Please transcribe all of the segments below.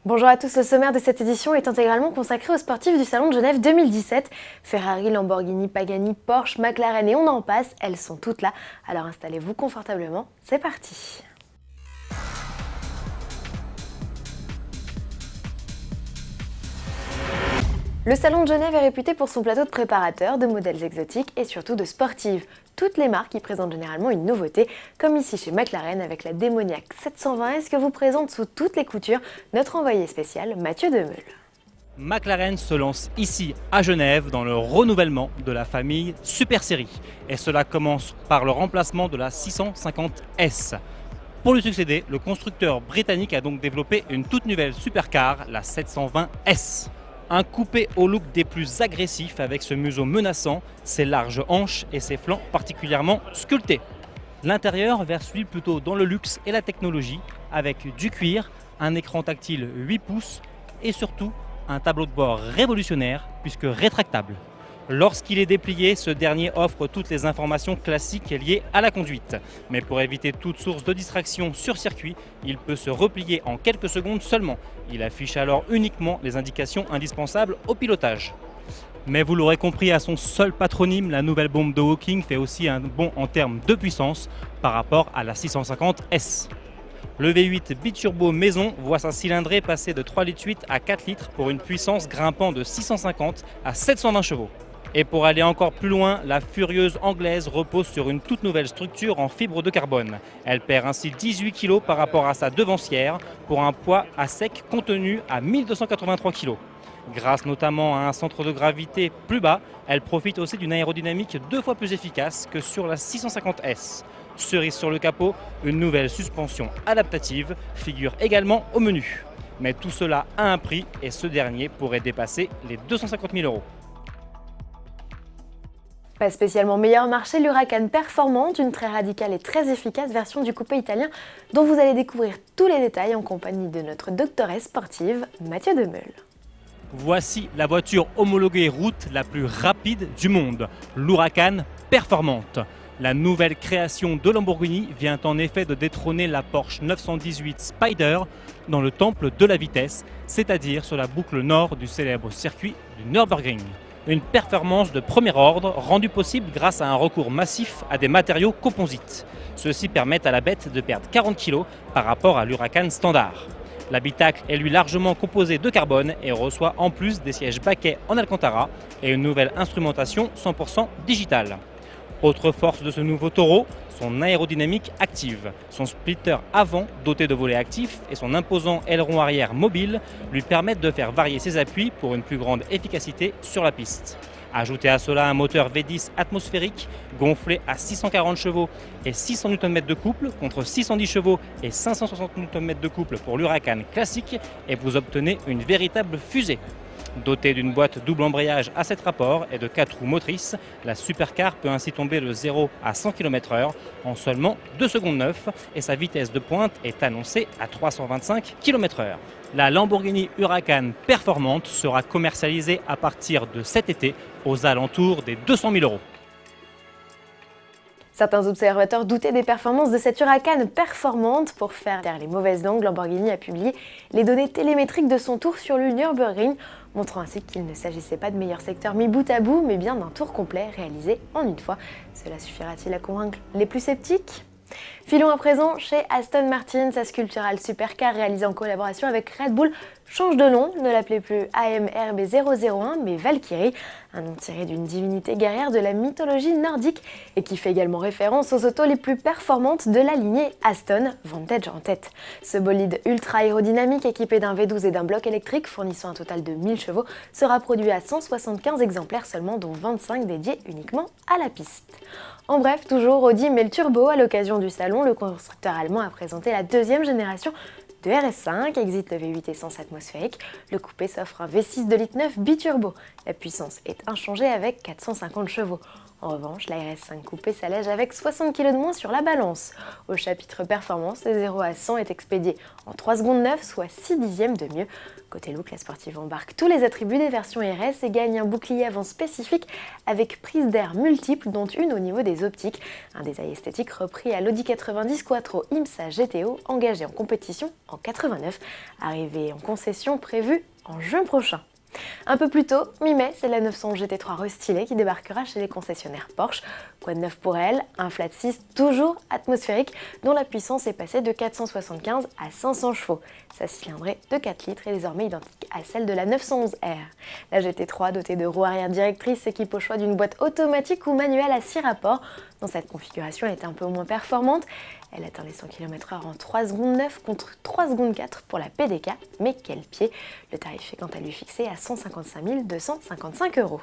Bonjour à tous, le sommaire de cette édition est intégralement consacré aux sportifs du Salon de Genève 2017. Ferrari, Lamborghini, Pagani, Porsche, McLaren et on en passe, elles sont toutes là. Alors installez-vous confortablement, c'est parti. Le Salon de Genève est réputé pour son plateau de préparateurs, de modèles exotiques et surtout de sportives. Toutes les marques y présentent généralement une nouveauté, comme ici chez McLaren avec la démoniaque 720S que vous présente sous toutes les coutures notre envoyé spécial Mathieu Demeule. McLaren se lance ici à Genève dans le renouvellement de la famille Super Series. Et cela commence par le remplacement de la 650S. Pour lui succéder, le constructeur britannique a donc développé une toute nouvelle supercar, la 720S. Un coupé au look des plus agressifs avec ce museau menaçant, ses larges hanches et ses flancs particulièrement sculptés. L'intérieur verse lui plutôt dans le luxe et la technologie avec du cuir, un écran tactile 8 pouces et surtout un tableau de bord révolutionnaire puisque rétractable. Lorsqu'il est déplié, ce dernier offre toutes les informations classiques liées à la conduite. Mais pour éviter toute source de distraction sur circuit, il peut se replier en quelques secondes seulement. Il affiche alors uniquement les indications indispensables au pilotage. Mais vous l'aurez compris, à son seul patronyme, la nouvelle bombe de Hawking fait aussi un bond en termes de puissance par rapport à la 650S. Le V8 biturbo maison voit sa cylindrée passer de 3,8 litres à 4 litres pour une puissance grimpant de 650 à 720 chevaux. Et pour aller encore plus loin, la furieuse anglaise repose sur une toute nouvelle structure en fibre de carbone. Elle perd ainsi 18 kg par rapport à sa devancière pour un poids à sec contenu à 1283 kg. Grâce notamment à un centre de gravité plus bas, elle profite aussi d'une aérodynamique 2 fois plus efficace que sur la 650S. Cerise sur le capot, une nouvelle suspension adaptative figure également au menu. Mais tout cela a un prix et ce dernier pourrait dépasser les 250 000 €. Pas spécialement meilleur marché, l'Huracan performante, une très radicale et très efficace version du coupé italien dont vous allez découvrir tous les détails en compagnie de notre doctoresse sportive Mathieu Demeule. Voici la voiture homologuée route la plus rapide du monde, l'Huracan performante. La nouvelle création de Lamborghini vient en effet de détrôner la Porsche 918 Spider dans le temple de la vitesse, c'est-à-dire sur la boucle nord du célèbre circuit du Nürburgring. Une performance de premier ordre rendue possible grâce à un recours massif à des matériaux composites. Ceux-ci permettent à la bête de perdre 40 kg par rapport à l'Huracan standard. L'habitacle est lui largement composé de carbone et reçoit en plus des sièges baquets en Alcantara et une nouvelle instrumentation 100% digitale. Autre force de ce nouveau taureau, son aérodynamique active. Son splitter avant doté de volets actifs et son imposant aileron arrière mobile lui permettent de faire varier ses appuis pour une plus grande efficacité sur la piste. Ajoutez à cela un moteur V10 atmosphérique gonflé à 640 chevaux et 600 Nm de couple contre 610 chevaux et 560 Nm de couple pour l'Huracan classique et vous obtenez une véritable fusée. Dotée d'une boîte double embrayage à 7 rapports et de 4 roues motrices, la supercar peut ainsi tomber de 0 à 100 km/h en seulement 2 secondes 9 et sa vitesse de pointe est annoncée à 325 km/h. La Lamborghini Huracan performante sera commercialisée à partir de cet été aux alentours des 200 000 €. Certains observateurs doutaient des performances de cette Huracan performante. Pour faire taire les mauvaises langues, Lamborghini a publié les données télémétriques de son tour sur le Nürburgring, montrant ainsi qu'il ne s'agissait pas de meilleurs secteurs mis bout à bout, mais bien d'un tour complet réalisé en une fois. Cela suffira-t-il à convaincre les plus sceptiques ? Filons à présent chez Aston Martin, sa sculpturale supercar réalisée en collaboration avec Red Bull change de nom, ne l'appelez plus AMRB 001 mais Valkyrie, un nom tiré d'une divinité guerrière de la mythologie nordique et qui fait également référence aux autos les plus performantes de la lignée Aston, Vantage en tête. Ce bolide ultra aérodynamique équipé d'un V12 et d'un bloc électrique fournissant un total de 1000 chevaux sera produit à 175 exemplaires seulement dont 25 dédiés uniquement à la piste. En bref, toujours Audi mais le turbo. À l'occasion du salon, le constructeur allemand a présenté la deuxième génération de RS5, exit le V8 essence atmosphérique. Le coupé s'offre un V6 2,9 litres biturbo. La puissance est inchangée avec 450 chevaux. En revanche, la RS5 coupé s'allège avec 60 kg de moins sur la balance. Au chapitre performance, le 0 à 100 est expédié en 3 secondes 9, soit 6 dixièmes de mieux. Côté look, la sportive embarque tous les attributs des versions RS et gagne un bouclier avant spécifique avec prise d'air multiples, dont une au niveau des optiques. Un détail esthétique repris à l'Audi 90 Quattro IMSA GTO, engagé en compétition en 89, arrivé en concession prévue en juin prochain. Un peu plus tôt, mi-mai, c'est la 911 GT3 restylée qui débarquera chez les concessionnaires Porsche. Quoi de neuf pour elle? Un flat 6 toujours atmosphérique dont la puissance est passée de 475 à 500 chevaux. Sa cylindrée de 4 litres est désormais identique à celle de la 911R. La GT3 dotée de roues arrière directrices s'équipe au choix d'une boîte automatique ou manuelle à 6 rapports. Dans cette configuration, elle est un peu moins performante. Elle atteint les 100 km/h en 3 secondes 9 contre 3 secondes 4 pour la PDK. Mais quel pied! Le tarif est quant à lui fixé à 155 255 €.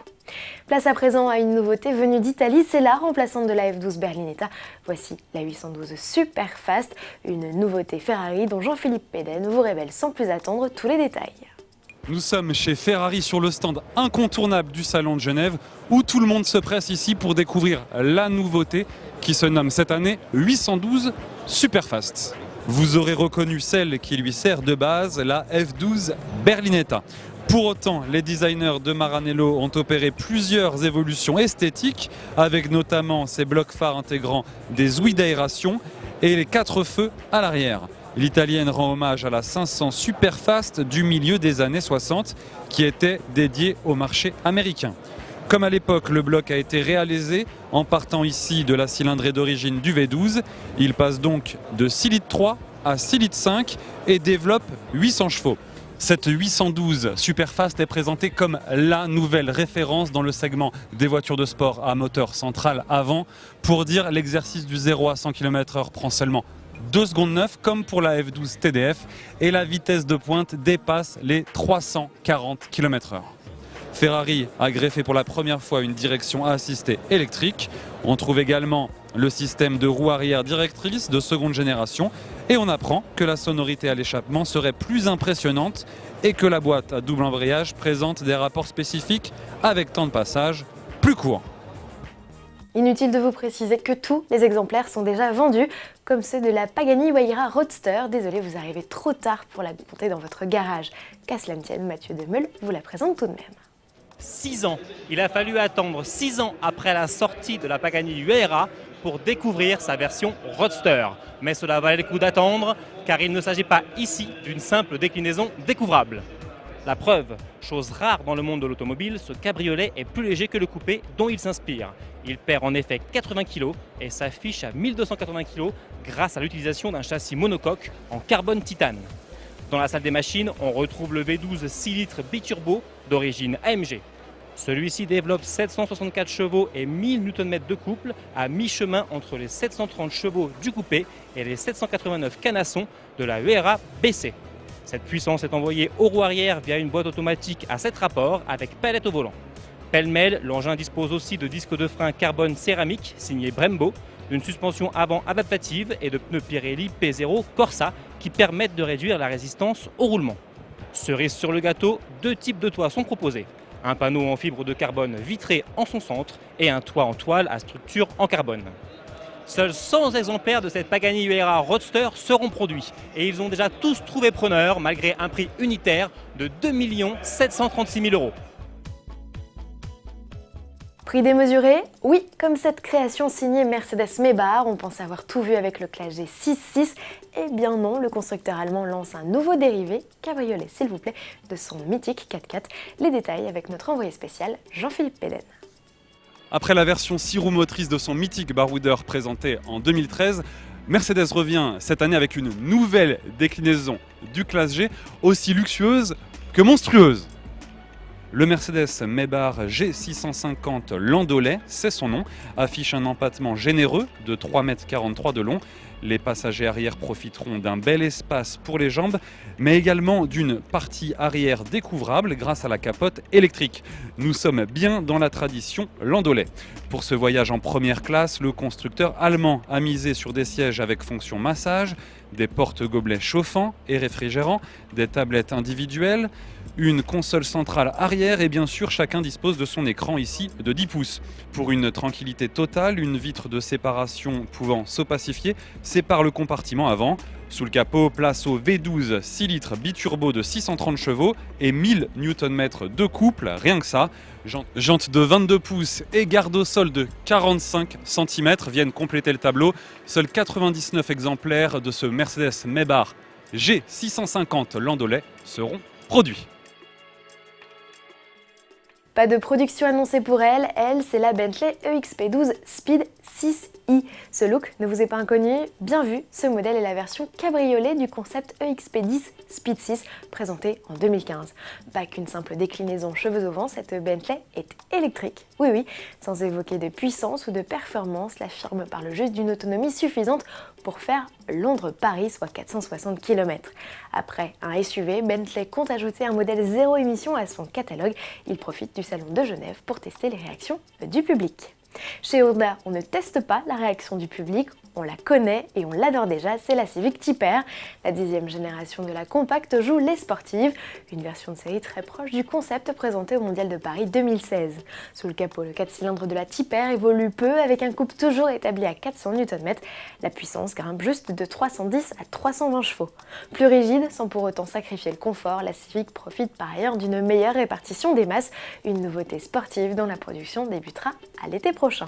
Place à présent à une nouveauté venue d'Italie, c'est la remplaçante de la F12 Berlinetta. Voici la 812 Superfast, une nouveauté Ferrari dont Jean-Philippe Péden vous révèle sans plus attendre tous les détails. Nous sommes chez Ferrari sur le stand incontournable du Salon de Genève où tout le monde se presse ici pour découvrir la nouveauté qui se nomme cette année 812 Superfast. Vous aurez reconnu celle qui lui sert de base, la F12 Berlinetta. Pour autant, les designers de Maranello ont opéré plusieurs évolutions esthétiques avec notamment ces blocs phares intégrant des ouïes d'aération et les 4 feux à l'arrière. L'italienne rend hommage à la 500 Superfast du milieu des années 60 qui était dédiée au marché américain. Comme à l'époque, le bloc a été réalisé en partant ici de la cylindrée d'origine du V12. Il passe donc de 6,3 litres à 6,5 litres et développe 800 chevaux. Cette 812 Superfast est présentée comme la nouvelle référence dans le segment des voitures de sport à moteur central avant. Pour dire, l'exercice du 0 à 100 km/h prend seulement 2 secondes 9 comme pour la F12 TDF et la vitesse de pointe dépasse les 340 km/h. Ferrari a greffé pour la première fois une direction assistée électrique. On trouve également le système de roue arrière directrice de seconde génération et on apprend que la sonorité à l'échappement serait plus impressionnante et que la boîte à double embrayage présente des rapports spécifiques avec temps de passage plus court. Inutile de vous préciser que tous les exemplaires sont déjà vendus, comme ceux de la Pagani Huayra Roadster. Désolé, vous arrivez trop tard pour la monter dans votre garage. Qu'à cela ne tienne, Mathieu Demeule vous la présente tout de même. 6 ans. Il a fallu attendre 6 ans après la sortie de la Pagani Huayra pour découvrir sa version Roadster. Mais cela valait le coup d'attendre, car il ne s'agit pas ici d'une simple déclinaison découvrable. La preuve, chose rare dans le monde de l'automobile, ce cabriolet est plus léger que le coupé dont il s'inspire. Il perd en effet 80 kg et s'affiche à 1280 kg grâce à l'utilisation d'un châssis monocoque en carbone titane. Dans la salle des machines, on retrouve le V12 6 litres biturbo d'origine AMG. Celui-ci développe 764 chevaux et 1000 Nm de couple à mi-chemin entre les 730 chevaux du coupé et les 789 canassons de la Huayra BC. Cette puissance est envoyée aux roues arrière via une boîte automatique à 7 rapports avec palette au volant. Pêle-mêle, l'engin dispose aussi de disques de frein carbone céramique signés Brembo, d'une suspension avant adaptative et de pneus Pirelli P0 Corsa qui permettent de réduire la résistance au roulement. Cerise sur le gâteau, 2 types de toits sont proposés. Un panneau en fibre de carbone vitré en son centre et un toit en toile à structure en carbone. Seuls 100 exemplaires de cette Pagani Huayra Roadster seront produits et ils ont déjà tous trouvé preneur malgré un prix unitaire de 2 736 000 €. Prix démesuré? Oui, comme cette création signée Mercedes-Maybach, on pense avoir tout vu avec le Classe G 6.6. Eh bien non, le constructeur allemand lance un nouveau dérivé, cabriolet s'il vous plaît, de son mythique 4x4. Les détails avec notre envoyé spécial Jean-Philippe Péden. Après la version 6 roues motrices de son mythique baroudeur présenté en 2013, Mercedes revient cette année avec une nouvelle déclinaison du Classe G, aussi luxueuse que monstrueuse. Le Mercedes Maybach G650 Landaulet, c'est son nom, affiche un empattement généreux de 3,43 m de long. Les passagers arrière profiteront d'un bel espace pour les jambes, mais également d'une partie arrière découvrable grâce à la capote électrique. Nous sommes bien dans la tradition Landaulet. Pour ce voyage en première classe, le constructeur allemand a misé sur des sièges avec fonction massage, des porte-gobelets chauffants et réfrigérants, des tablettes individuelles, une console centrale arrière et bien sûr chacun dispose de son écran ici de 10 pouces. Pour une tranquillité totale, une vitre de séparation pouvant s'opacifier sépare le compartiment avant. Sous le capot, place au V12 6 litres biturbo de 630 chevaux et 1000 Nm de couple, rien que ça. Jantes de 22 pouces et garde au sol de 45 cm viennent compléter le tableau. Seuls 99 exemplaires de ce Mercedes Maybach G650 Landaulet seront produits. Pas de production annoncée pour elle, c'est la Bentley EXP12 Speed 6i. Ce look ne vous est pas inconnu, bien vu, ce modèle est la version cabriolet du concept EXP10 Speed 6 présenté en 2015. Pas qu'une simple déclinaison cheveux au vent, cette Bentley est électrique. Oui, sans évoquer de puissance ou de performance, l'affirme parle juste d'une autonomie suffisante pour faire Londres-Paris, soit 460 km. Après un SUV, Bentley compte ajouter un modèle zéro émission à son catalogue. Il profite du salon de Genève pour tester les réactions du public. Chez Honda, on ne teste pas la réaction du public, on la connaît et on l'adore déjà, c'est la Civic Type R. La 10e génération de la compacte joue les sportives, une version de série très proche du concept présenté au Mondial de Paris 2016. Sous le capot, le 4 cylindres de la Type R évolue peu avec un couple toujours établi à 400 Nm. La puissance grimpe juste de 310 à 320 chevaux. Plus rigide, sans pour autant sacrifier le confort, la Civic profite par ailleurs d'une meilleure répartition des masses, une nouveauté sportive dont la production débutera à l'été prochain.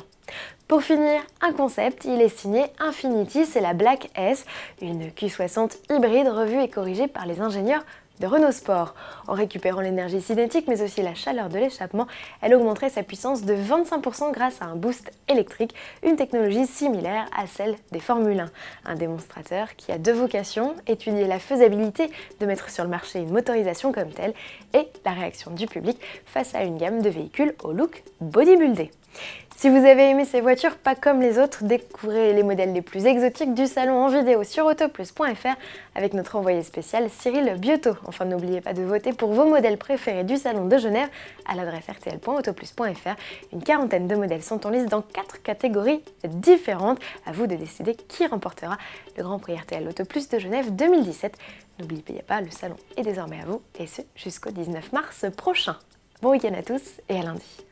Pour finir, un concept, il est signé Infiniti, c'est la Black S, une Q60 hybride revue et corrigée par les ingénieurs de Renault Sport. En récupérant l'énergie cinétique mais aussi la chaleur de l'échappement, elle augmenterait sa puissance de 25% grâce à un boost électrique, une technologie similaire à celle des Formule 1. Un démonstrateur qui a deux vocations, étudier la faisabilité de mettre sur le marché une motorisation comme telle et la réaction du public face à une gamme de véhicules au look bodybuildé. Si vous avez aimé ces voitures pas comme les autres, découvrez les modèles les plus exotiques du salon en vidéo sur autoplus.fr avec notre envoyé spécial Cyril Biotto. Enfin, n'oubliez pas de voter pour vos modèles préférés du salon de Genève à l'adresse rtl.autoplus.fr. Une quarantaine de modèles sont en liste dans 4 catégories différentes. À vous de décider qui remportera le Grand Prix RTL Autoplus de Genève 2017. N'oubliez pas, le salon est désormais à vous et ce jusqu'au 19 mars prochain. Bon week-end à tous et à lundi.